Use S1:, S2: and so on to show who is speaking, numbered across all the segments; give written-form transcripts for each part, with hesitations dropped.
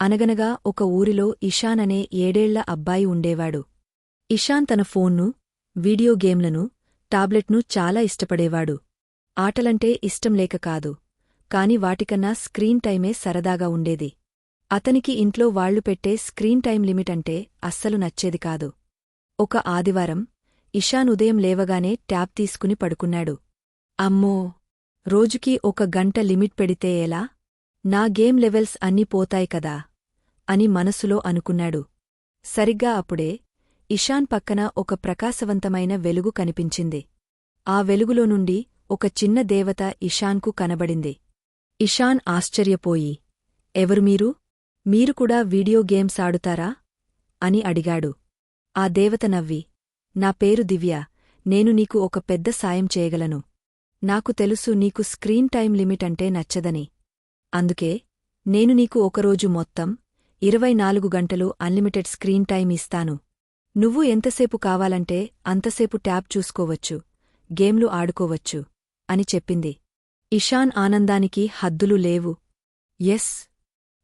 S1: అనగనగా ఒక ఊరిలో ఇషాన్ అనే 7 ఏళ్ల అబ్బాయి ఉండేవాడు. ఇషాన్ తన ఫోన్ను, వీడియో గేమ్లను, టాబ్లెట్ను చాలా ఇష్టపడేవాడు. ఆటలంటే ఇష్టంలేక కాదు, కాని వాటికన్నా స్క్రీన్ టైమే సరదాగా ఉండేది. అతనికి ఇంట్లో వాళ్లు పెట్టే స్క్రీన్ టైం లిమిట్ అంటే అస్సలు నచ్చేది కాదు. ఒక ఆదివారం ఇషాన్ ఉదయం లేవగానే ట్యాబ్ తీసుకుని పడుకున్నాడు. అమ్మో, రోజుకి 1 గంట లిమిట్ పెడితే ఎలా? నా గేమ్ లెవెల్స్ అన్నీ పోతాయి కదా అని మనసులో అనుకున్నాడు. సరిగ్గా అప్పుడే ఇషాన్ పక్కన ఒక ప్రకాశవంతమైన వెలుగు కనిపించింది. ఆ వెలుగులో నుండి ఒక చిన్న దేవత ఇషాన్కు కనబడింది. ఇషాన్ ఆశ్చర్యపోయి, ఎవరు మీరు? మీరు కూడా వీడియో గేమ్స్ ఆడుతారా? అని అడిగాడు. ఆ దేవత నవ్వి, నా పేరు దివ్య, నేను నీకు ఒక పెద్ద సాయం చేయగలను. నాకు తెలుసు నీకు స్క్రీన్ టైం లిమిట్ అంటే నచ్చదని. అందుకే నేను నీకు ఒకరోజు మొత్తం 24 గంటలు అన్లిమిటెడ్ స్క్రీన్ టైం ఇస్తాను. నువ్వు ఎంతసేపు కావాలంటే అంతసేపు ట్యాబ్ చూసుకోవచ్చు, గేమ్లు ఆడుకోవచ్చు అని చెప్పింది. ఇషాన్ ఆనందానికి హద్దులు లేవు. ఎస్,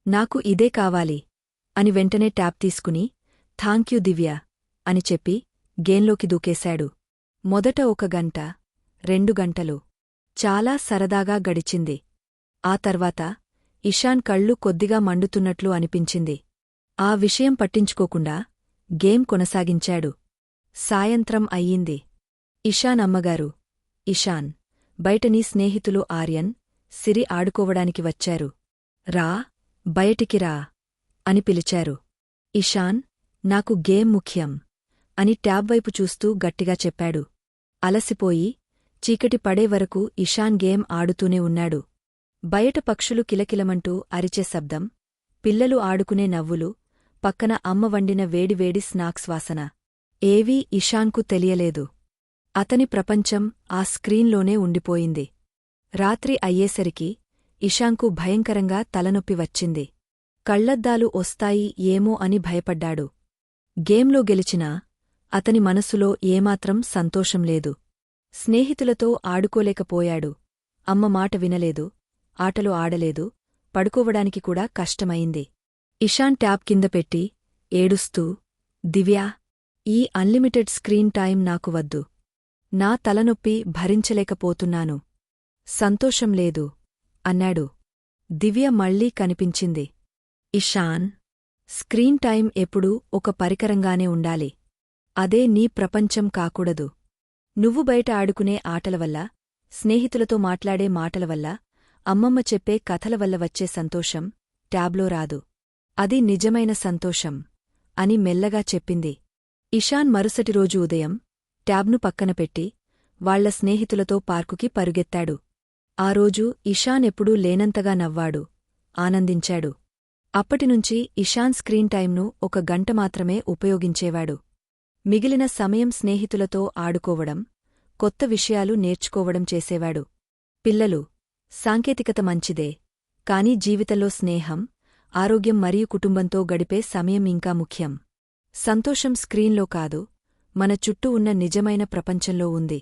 S1: నాకు ఇదే కావాలి అని వెంటనే ట్యాబ్ తీసుకుని థాంక్యూ దివ్య అని చెప్పి గేమ్లోకి దూకేశాడు. మొదట 1 గంట, 2 గంటలు చాలా సరదాగా గడిచింది. ఆ తర్వాత ఇషాన్ కళ్ళు కొద్దిగా మండుతున్నట్లు అనిపించింది. ఆ విషయం పట్టించుకోకుండా గేమ్ కొనసాగించాడు. సాయంత్రం అయ్యింది. ఇషాన్ అమ్మగారు, ఇషాన్, బయట నీ స్నేహితులు ఆర్యన్, సిరి ఆడుకోవడానికి వచ్చారు. రా, బయటికి రా అని పిలిచారు. ఇషాన్, నాకు గేమ్ ముఖ్యం అని ట్యాబ్ వైపు చూస్తూ గట్టిగా చెప్పాడు. అలసిపోయి చీకటి పడే వరకు ఇషాన్ గేమ్ ఆడుతూనే ఉన్నాడు. బయట పక్షులు కిలకిలమంటూ అరిచే శబ్దం, పిల్లలు ఆడుకునే నవ్వులు, పక్కన అమ్మ వండిన వేడివేడి స్నాక్స్ వాసన ఏవీ ఇషాన్కు తెలియలేదు. అతని ప్రపంచం ఆ స్క్రీన్లోనే ఉండిపోయింది. రాత్రి అయ్యేసరికి ఇషాన్కు భయంకరంగా తలనొప్పి వచ్చింది. కళ్లద్దాలు వస్తాయి ఏమో అని భయపడ్డాడు. గేమ్లో గెలిచినా అతని మనసులో ఏమాత్రం సంతోషం లేదు. స్నేహితులతో ఆడుకోలేకపోయాడు. అమ్మ మాట వినలేదు, ఆటలు ఆడలేదు, పడుకోవడానికి కూడా కష్టమయింది. ఇషాన్ ట్యాబ్ కింద పెట్టి ఏడుస్తూ, దివ్యా, ఈ అన్లిమిటెడ్ స్క్రీన్ టైం నాకు వద్దు. నా తలనొప్పి భరించలేకపోతున్నాను. సంతోషం లేదు అన్నాడు. దివ్య మళ్లీ కనిపించింది. ఇషాన్, స్క్రీన్ టైం ఎప్పుడూ ఒక పరికరంగానే ఉండాలి. అదే నీ ప్రపంచం కాకూడదు. నువ్వు బయట ఆడుకునే ఆటలవల్ల, స్నేహితులతో మాట్లాడే మాటలవల్ల, అమ్మమ్మ చెప్పే కథలవల్ల వచ్చే సంతోషం ట్యాబ్లో రాదు. అది నిజమైన సంతోషం అని మెల్లగా చెప్పింది. ఇషాన్ మరుసటి రోజు ఉదయం ట్యాబ్ను పక్కన పెట్టి వాళ్ల స్నేహితులతో పార్కుకి పరుగెత్తాడు. ఆ రోజు ఇషాన్ ఎప్పుడూ లేనంతగా నవ్వాడు, ఆనందించాడు. అప్పటినుంచి ఇషాన్ స్క్రీన్ టైంను 1 గంట మాత్రమే ఉపయోగించేవాడు. మిగిలిన సమయం స్నేహితులతో ఆడుకోవడం, కొత్త విషయాలు నేర్చుకోవడం చేసేవాడు. పిల్లలు, సాంకేతికత మంచిదే, కానీ జీవితంలో స్నేహం, ఆరోగ్యం మరియు కుటుంబంతో గడిపే సమయం ఇంకా ముఖ్యం. సంతోషం స్క్రీన్లో కాదు, మన చుట్టూ ఉన్న నిజమైన ప్రపంచంలో ఉంది.